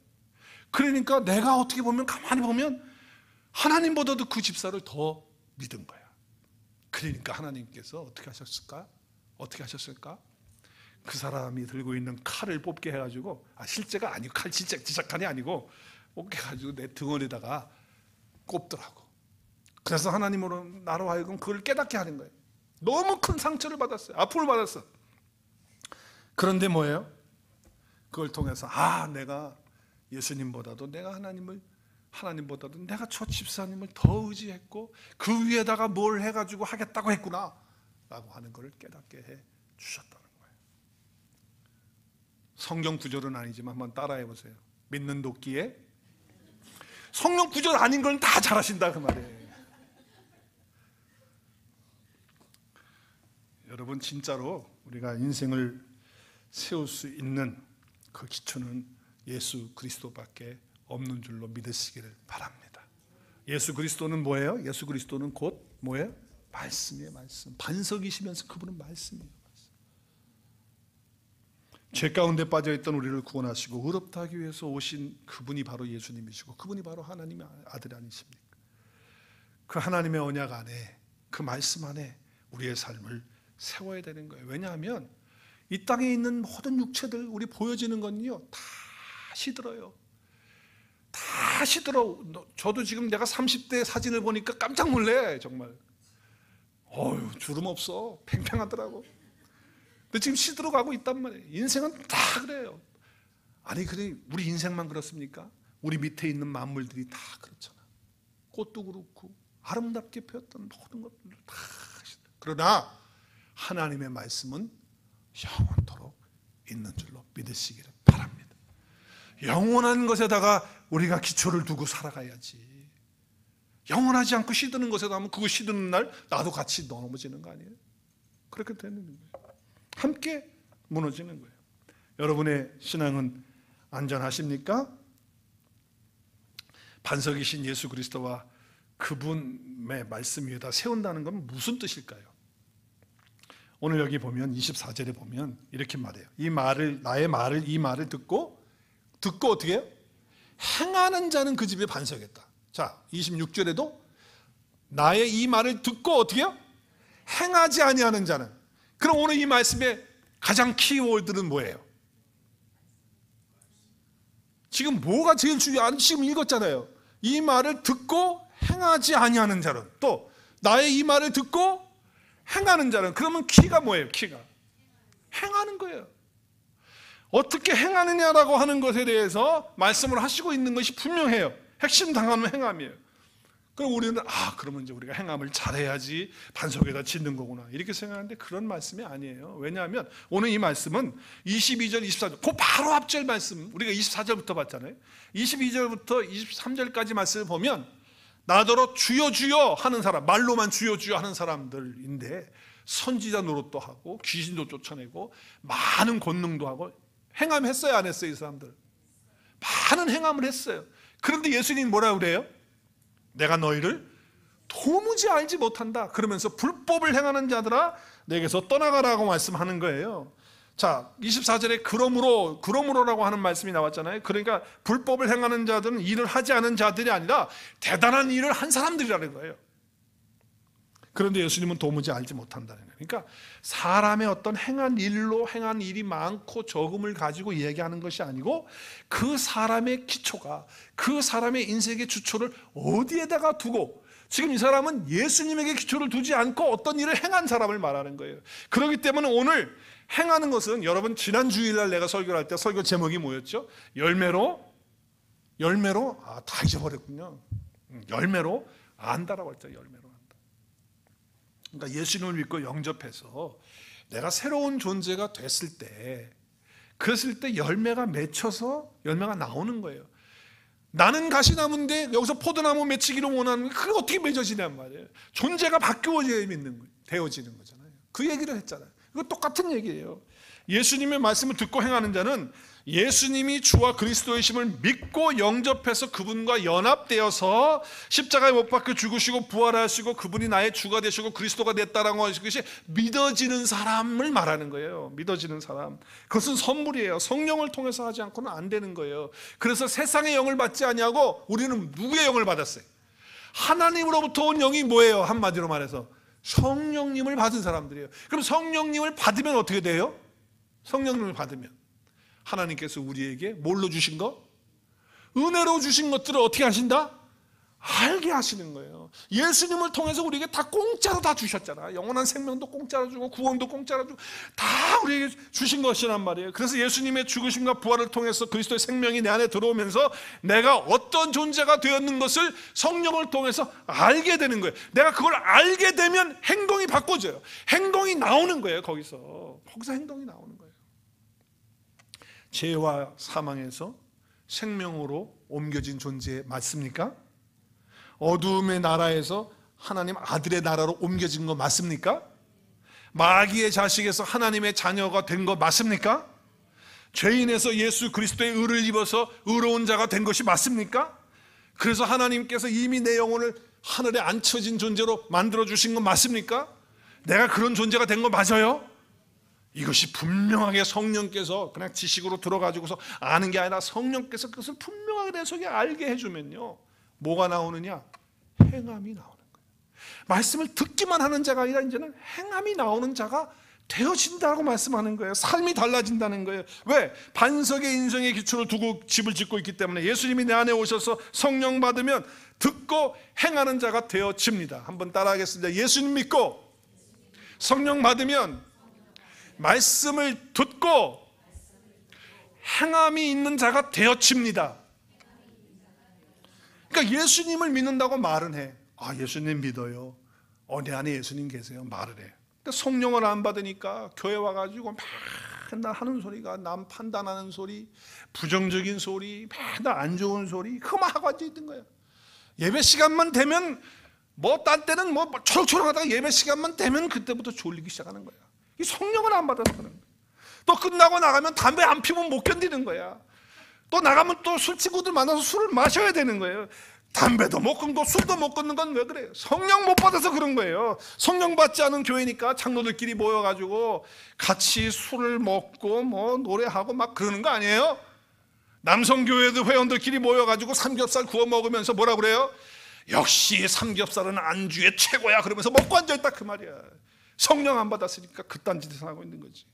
그러니까 내가 어떻게 보면, 가만히 보면 하나님보다도 그 집사를 더 믿은 거야. 그러니까 하나님께서 어떻게 하셨을까? 그 사람이 들고 있는 칼을 뽑게 해가지고, 실제가 아니고, 칼 진짜 지작칼이 아니고 뽑게 해가지고 내 등원에다가 꼽더라고. 그래서 하나님으로 나로 하여금 그걸 깨닫게 하는 거예요. 너무 큰 상처를 받았어요. 아픔을 받았어. 그런데 뭐예요? 그걸 통해서 내가 예수님보다도 내가 하나님보다도 내가 저 집사님을 더 의지했고 그 위에다가 뭘 해가지고 하겠다고 했구나 라고 하는 것을 깨닫게 해 주셨다는 거예요. 성경 구절은 아니지만 한번 따라해 보세요. 믿는 도끼에 성경 구절 아닌 건 다 잘하신다 그 말이에요. 여러분 진짜로 우리가 인생을 세울 수 있는 그 기초는 예수 그리스도밖에 없는 줄로 믿으시기를 바랍니다. 예수 그리스도는 뭐예요? 예수 그리스도는 곧 뭐예요? 말씀이에요. 말씀. 반석이시면서 그분은 말씀이에요. 말씀. 죄 가운데 빠져있던 우리를 구원하시고 의롭다 하기 위해서 오신 그분이 바로 예수님이시고 그분이 바로 하나님의 아들 아니십니까? 그 하나님의 언약 안에 그 말씀 안에 우리의 삶을 세워야 되는 거예요. 왜냐하면 이 땅에 있는 모든 육체들 우리 보여지는 건요 다 시들어요. 다 시들어. 저도 지금 내가 30대 사진을 보니까 깜짝 놀래 정말. 어휴 주름 없어. 팽팽하더라고. 근데 지금 시들어가고 있단 말이에요. 인생은 다 그래요. 아니 그래 우리 인생만 그렇습니까? 우리 밑에 있는 만물들이 다 그렇잖아. 꽃도 그렇고 아름답게 폈던 모든 것들도 다 시들어. 그러나 하나님의 말씀은 영원토록 있는 줄로 믿으시기를 바랍니다. 영원한 것에다가 우리가 기초를 두고 살아가야지. 영원하지 않고 시드는 것에다 하면 그거 시드는 날 나도 같이 넘어지는 거 아니에요? 그렇게 되는 거예요. 함께 무너지는 거예요. 여러분의 신앙은 안전하십니까? 반석이신 예수 그리스도와 그분의 말씀 위에다 세운다는 건 무슨 뜻일까요? 오늘 여기 보면 24절에 보면 이렇게 말해요. 이 말을 이 말을 듣고 어떻게 해요? 행하는 자는 그 집에 반석했다. 자, 26절에도 나의 이 말을 듣고 어떻게 해요? 행하지 아니하는 자는. 그럼 오늘 이 말씀의 가장 키워드는 뭐예요? 지금 뭐가 제일 중요한? 지금 읽었잖아요. 이 말을 듣고 행하지 아니하는 자는. 또 나의 이 말을 듣고 행하는 자는. 그러면 키가 뭐예요? 키가 행하는 거예요. 어떻게 행하느냐라고 하는 것에 대해서 말씀을 하시고 있는 것이 분명해요. 핵심 당하는 행함이에요. 그럼 우리는 그러면 이제 우리가 행함을 잘해야지 반석에다 짓는 거구나 이렇게 생각하는데 그런 말씀이 아니에요. 왜냐하면 오늘 이 말씀은 22절, 24절 그 바로 앞절 말씀 우리가 24절부터 봤잖아요. 22절부터 23절까지 말씀을 보면 나더러 주여 주여 하는 사람, 말로만 주여 주여 하는 사람들인데 선지자 노릇도 하고 귀신도 쫓아내고 많은 권능도 하고 행함했어요 안 했어요? 이 사람들 많은 행함을 했어요. 그런데 예수님이 뭐라고 그래요? 내가 너희를 도무지 알지 못한다 그러면서 불법을 행하는 자들아 내게서 떠나가라고 말씀하는 거예요. 자, 24절에 그러므로라고 하는 말씀이 나왔잖아요. 그러니까 불법을 행하는 자들은 일을 하지 않은 자들이 아니라 대단한 일을 한 사람들이라는 거예요. 그런데 예수님은 도무지 알지 못한다는 거예요. 그러니까 사람의 어떤 행한 일이 많고 적음을 가지고 얘기하는 것이 아니고 그 사람의 기초가 그 사람의 인생의 주초를 어디에다가 두고 지금 이 사람은 예수님에게 기초를 두지 않고 어떤 일을 행한 사람을 말하는 거예요. 그렇기 때문에 오늘 행하는 것은 여러분 지난 주일날 내가 설교를 할 때 설교 제목이 뭐였죠? 열매로 다 잊어버렸군요. 열매로 안다라고 했죠. 열매로 안다. 그러니까 예수님을 믿고 영접해서 내가 새로운 존재가 됐을 때 그랬을 때 열매가 맺혀서 열매가 나오는 거예요. 나는 가시나무인데 여기서 포도나무 맺히기를 원하는 게 그게 어떻게 맺어지냔 말이에요. 존재가 바뀌어져야 믿는 거예요. 되어지는 거잖아요. 그 얘기를 했잖아요. 이거 똑같은 얘기예요. 예수님의 말씀을 듣고 행하는 자는 예수님이 주와 그리스도이심을 믿고 영접해서 그분과 연합되어서 십자가에 못 박혀 죽으시고 부활하시고 그분이 나의 주가 되시고 그리스도가 됐다라고 하신 것이 믿어지는 사람을 말하는 거예요. 믿어지는 사람. 그것은 선물이에요. 성령을 통해서 하지 않고는 안 되는 거예요. 그래서 세상의 영을 받지 아니하고 우리는 누구의 영을 받았어요? 하나님으로부터 온 영이 뭐예요? 한마디로 말해서 성령님을 받은 사람들이에요. 그럼 성령님을 받으면 어떻게 돼요? 성령님을 받으면 하나님께서 우리에게 뭘로 주신 거? 은혜로 주신 것들을 어떻게 하신다? 알게 하시는 거예요. 예수님을 통해서 우리에게 다 공짜로 다 주셨잖아. 영원한 생명도 공짜로 주고 구원도 공짜로 주고 다 우리에게 주신 것이란 말이에요. 그래서 예수님의 죽으심과 부활을 통해서 그리스도의 생명이 내 안에 들어오면서 내가 어떤 존재가 되었는 것을 성령을 통해서 알게 되는 거예요. 내가 그걸 알게 되면 행동이 바꿔져요. 행동이 나오는 거예요. 거기서 행동이 나오는 거예요. 죄와 사망에서 생명으로 옮겨진 존재 맞습니까? 어두움의 나라에서 하나님 아들의 나라로 옮겨진 거 맞습니까? 마귀의 자식에서 하나님의 자녀가 된 거 맞습니까? 죄인에서 예수 그리스도의 의를 입어서 의로운 자가 된 것이 맞습니까? 그래서 하나님께서 이미 내 영혼을 하늘에 앉혀진 존재로 만들어주신 거 맞습니까? 내가 그런 존재가 된 거 맞아요? 이것이 분명하게 성령께서 그냥 지식으로 들어가지고서 아는 게 아니라 성령께서 그것을 분명하게 내 속에 알게 해주면요, 뭐가 나오느냐? 행함이 나오는 거예요. 말씀을 듣기만 하는 자가 아니라 이제는 행함이 나오는 자가 되어진다고 말씀하는 거예요. 삶이 달라진다는 거예요. 왜? 반석의 인생의 기초를 두고 집을 짓고 있기 때문에 예수님이 내 안에 오셔서 성령 받으면 듣고 행하는 자가 되어집니다. 한번 따라하겠습니다. 예수님 믿고 성령 받으면 말씀을 듣고 행함이 있는 자가 되어집니다. 그러니까 예수님을 믿는다고 말은 해. 아, 예수님 믿어요. 내 안에 예수님 계세요. 말을 해. 근데 성령을 안 받으니까 교회 와가지고 맨날 하는 소리가 남 판단하는 소리, 부정적인 소리, 맨날 안 좋은 소리, 그만 하고 앉아있던 거야. 예배 시간만 되면 딴 때는 초록초록 하다가 예배 시간만 되면 그때부터 졸리기 시작하는 거야. 이 성령을 안 받아서 그런 거야. 또 끝나고 나가면 담배 안 피우면 못 견디는 거야. 또 나가면 또 술 친구들 만나서 술을 마셔야 되는 거예요. 담배도 못 끊고 술도 못 끊는 건 왜 그래요? 성령 못 받아서 그런 거예요. 성령 받지 않은 교회니까 장로들끼리 모여가지고 같이 술을 먹고 노래하고 막 그러는 거 아니에요? 남성교회도 회원들끼리 모여가지고 삼겹살 구워 먹으면서 뭐라 그래요? 역시 삼겹살은 안주의 최고야 그러면서 먹고 앉아있다 그 말이야. 성령 안 받았으니까 그딴 짓을 하고 있는 거지.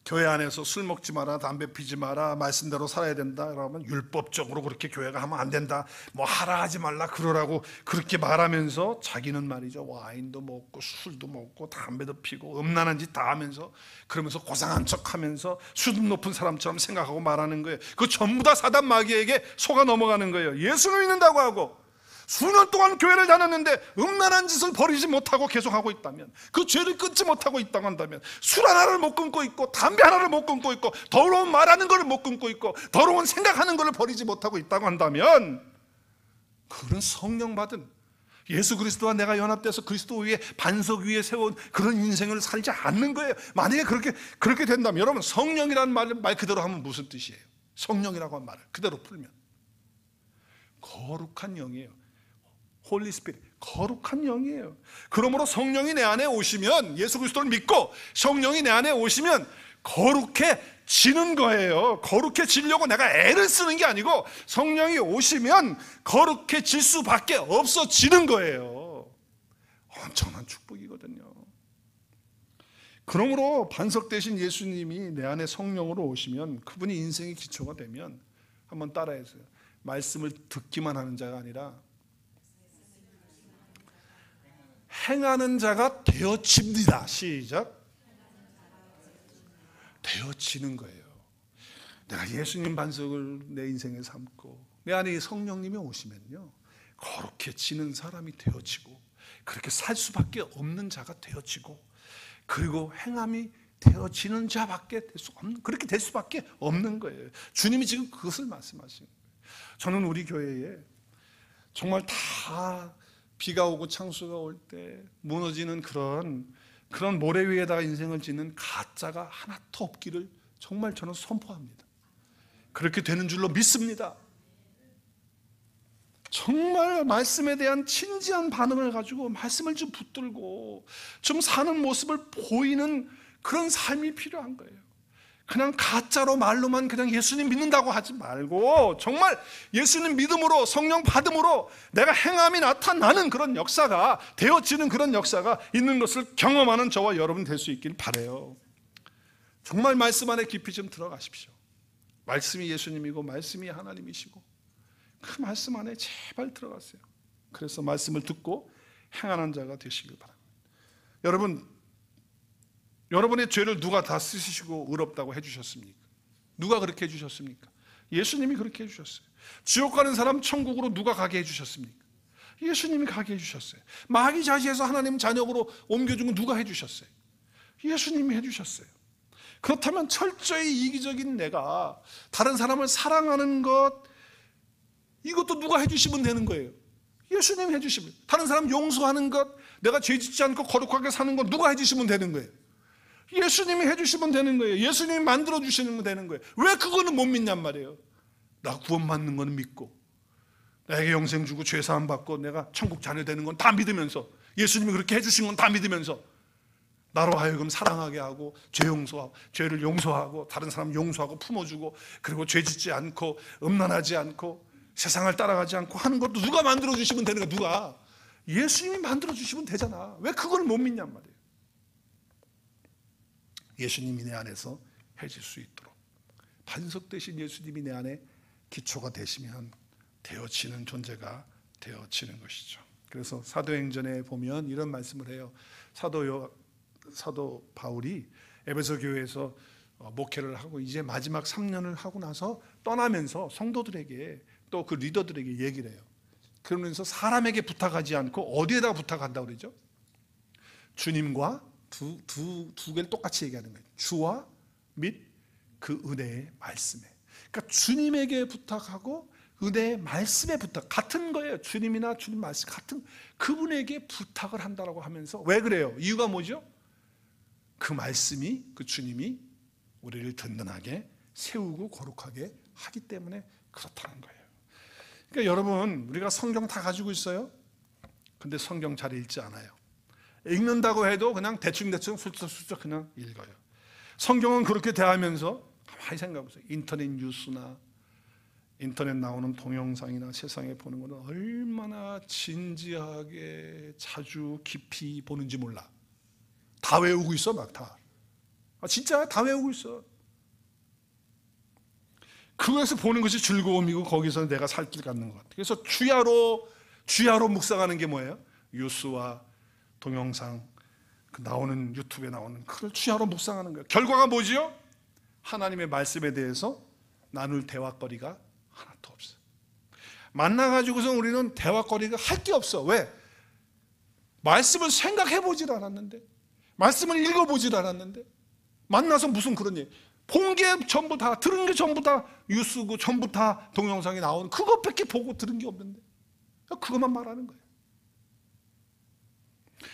교회 안에서 술 먹지 마라, 담배 피지 마라, 말씀대로 살아야 된다 그러면 율법적으로 그렇게 교회가 하면 안 된다, 하라 하지 말라 그러라고 그렇게 말하면서 자기는 말이죠, 와인도 먹고 술도 먹고 담배도 피고 음란한 짓 다 하면서 그러면서 고상한 척하면서 수준 높은 사람처럼 생각하고 말하는 거예요. 그거 전부 다 사단 마귀에게 속아 넘어가는 거예요. 예수를 믿는다고 하고 수년 동안 교회를 다녔는데 음란한 짓을 버리지 못하고 계속하고 있다면, 그 죄를 끊지 못하고 있다고 한다면, 술 하나를 못 끊고 있고 담배 하나를 못 끊고 있고 더러운 말하는 걸 못 끊고 있고 더러운 생각하는 걸 버리지 못하고 있다고 한다면, 그런 성령 받은 예수 그리스도와 내가 연합돼서 그리스도 위에 반석 위에 세운 그런 인생을 살지 않는 거예요. 만약에 그렇게 된다면, 여러분, 성령이라는 말 그대로 하면 무슨 뜻이에요? 성령이라고 한 말을 그대로 풀면 거룩한 영이에요. 홀리 스피릿, 거룩한 영이에요. 그러므로 성령이 내 안에 오시면, 예수 그리스도를 믿고 성령이 내 안에 오시면 거룩해지는 거예요. 거룩해지려고 내가 애를 쓰는 게 아니고 성령이 오시면 거룩해질 수밖에 없어지는 거예요. 엄청난 축복이거든요. 그러므로 반석 대신 예수님이 내 안에 성령으로 오시면, 그분이 인생의 기초가 되면, 한번 따라해서요, 말씀을 듣기만 하는 자가 아니라 행하는 자가 되어집니다. 시작. 되어지는 거예요. 내가 예수님 반석을 내 인생에 삼고 내 안에 성령님이 오시면요, 거룩해지는 사람이 되어지고 그렇게 살 수밖에 없는 자가 되어지고, 그리고 행함이 되어지는 자밖에 될 수 없는, 그렇게 될 수밖에 없는 거예요. 주님이 지금 그것을 말씀하시는 거예요. 저는 우리 교회에 정말 다 비가 오고 창수가 올 때 무너지는 그런 모래 위에다가 인생을 짓는 가짜가 하나도 없기를 정말 저는 선포합니다. 그렇게 되는 줄로 믿습니다. 정말 말씀에 대한 진지한 반응을 가지고 말씀을 좀 붙들고 좀 사는 모습을 보이는 그런 삶이 필요한 거예요. 그냥 가짜로 말로만 그냥 예수님 믿는다고 하지 말고, 정말 예수님 믿음으로 성령 받음으로 내가 행함이 나타나는 그런 역사가, 되어지는 그런 역사가 있는 것을 경험하는 저와 여러분 될 수 있길 바라요. 정말 말씀 안에 깊이 좀 들어가십시오. 말씀이 예수님이고 말씀이 하나님이시고 그 말씀 안에 제발 들어가세요. 그래서 말씀을 듣고 행하는 자가 되시길 바랍니다. 여러분, 여러분의 죄를 누가 다 쓰시고 의롭다고 해주셨습니까? 누가 그렇게 해주셨습니까? 예수님이 그렇게 해주셨어요. 지옥 가는 사람 천국으로 누가 가게 해주셨습니까? 예수님이 가게 해주셨어요. 마귀 자시에서 하나님 자녀로 옮겨준 건 누가 해주셨어요? 예수님이 해주셨어요. 그렇다면 철저히 이기적인 내가 다른 사람을 사랑하는 것, 이것도 누가 해주시면 되는 거예요. 예수님이 해주시면. 다른 사람 용서하는 것, 내가 죄 짓지 않고 거룩하게 사는 것 누가 해주시면 되는 거예요. 예수님이 해주시면 되는 거예요. 예수님이 만들어주시면 되는 거예요. 왜 그거는 못 믿냔 말이에요. 나 구원받는 건 믿고, 나에게 영생 주고 죄사함 받고 내가 천국 자녀 되는 건 다 믿으면서, 예수님이 그렇게 해주신 건 다 믿으면서 나로 하여금 사랑하게 하고 죄 용서하고, 죄를 용서하고 다른 사람 용서하고 품어주고, 그리고 죄 짓지 않고 음란하지 않고 세상을 따라가지 않고 하는 것도 누가 만들어주시면 되는 거야. 누가? 예수님이 만들어주시면 되잖아. 왜 그걸 못 믿냔 말이에요. 예수님이 내 안에서 해질 수 있도록, 반석 대신 예수님이 내 안에 기초가 되시면 되어지는 존재가 되어지는 것이죠. 그래서 사도행전에 보면 이런 말씀을 해요. 사도 바울이 에베소 교회에서 목회를 하고 이제 마지막 3년을 하고 나서 떠나면서 성도들에게 또 그 리더들에게 얘기를 해요. 그러면서 사람에게 부탁하지 않고 어디에다가 부탁한다고 그러죠? 주님과 두 개를 똑같이 얘기하는 거예요. 주와 및 그 은혜의 말씀에. 그러니까 주님에게 부탁하고 은혜의 말씀에 부탁, 같은 거예요. 주님이나 주님 말씀 같은, 그분에게 부탁을 한다라고 하면서. 왜 그래요? 이유가 뭐죠? 그 말씀이, 그 주님이 우리를 든든하게 세우고 거룩하게 하기 때문에 그렇다는 거예요. 그러니까 여러분, 우리가 성경 다 가지고 있어요. 근데 성경 잘 읽지 않아요. 읽는다고 해도 그냥 대충대충 슬쩍슬쩍 그냥 읽어요. 성경은 그렇게 대하면서 가만히 생각해보세요. 인터넷 뉴스나 인터넷 나오는 동영상이나 세상에 보는 거는 얼마나 진지하게 자주 깊이 보는지 몰라. 다 외우고 있어, 막 다. 진짜 다 외우고 있어. 그것에서 보는 것이 즐거움이고 거기서 내가 살 길 갖는 것 같아. 그래서 주야로 묵상하는 게 뭐예요? 뉴스와 동영상, 나오는 유튜브에 나오는 그걸 주야로 묵상하는 거예요. 결과가 뭐지요? 하나님의 말씀에 대해서 나눌 대화거리가 하나도 없어요. 만나가지고서 우리는 대화거리가 할 게 없어. 왜? 말씀을 생각해보질 않았는데, 말씀을 읽어보질 않았는데, 만나서 무슨 그런 얘기, 본 게 전부 다, 들은 게 전부 다 뉴스고 전부 다 동영상이 나오는 그것밖에 보고 들은 게 없는데 그것만 말하는 거예요.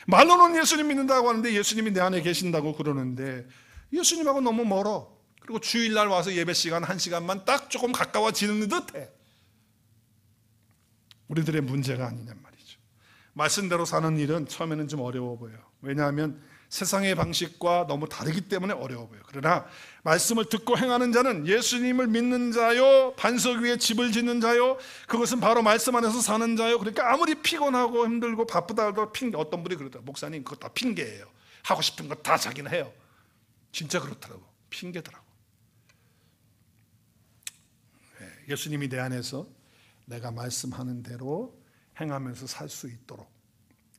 말로는 예수님 믿는다고 하는데 예수님이 내 안에 계신다고 그러는데 예수님하고 너무 멀어. 그리고 주일날 와서 예배 시간 1시간만 딱 조금 가까워지는 듯해. 우리들의 문제가 아니냔 말이죠. 말씀대로 사는 일은 처음에는 좀 어려워 보여요. 왜냐하면 세상의 방식과 너무 다르기 때문에 어려워 보여요. 그러나 말씀을 듣고 행하는 자는 예수님을 믿는 자요, 반석 위에 집을 짓는 자요, 그것은 바로 말씀 안에서 사는 자요. 그러니까 아무리 피곤하고 힘들고 바쁘다 해도 핑계, 어떤 분이 그러더라고요. 목사님 그거 다 핑계예요. 하고 싶은 거 다 자기는 해요. 진짜 그렇더라고. 핑계더라고. 예수님이 내 안에서 내가 말씀하는 대로 행하면서 살 수 있도록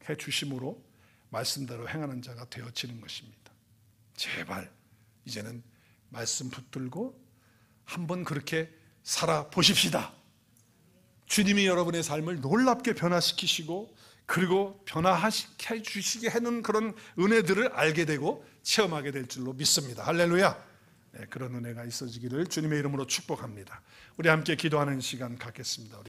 해주심으로 말씀대로 행하는 자가 되어지는 것입니다. 제발 이제는 말씀 붙들고 한번 그렇게 살아보십시다. 주님이 여러분의 삶을 놀랍게 변화시키시고 그리고 변화해 주시게 하는 그런 은혜들을 알게 되고 체험하게 될 줄로 믿습니다. 할렐루야. 네, 그런 은혜가 있어지기를 주님의 이름으로 축복합니다. 우리 함께 기도하는 시간 갖겠습니다.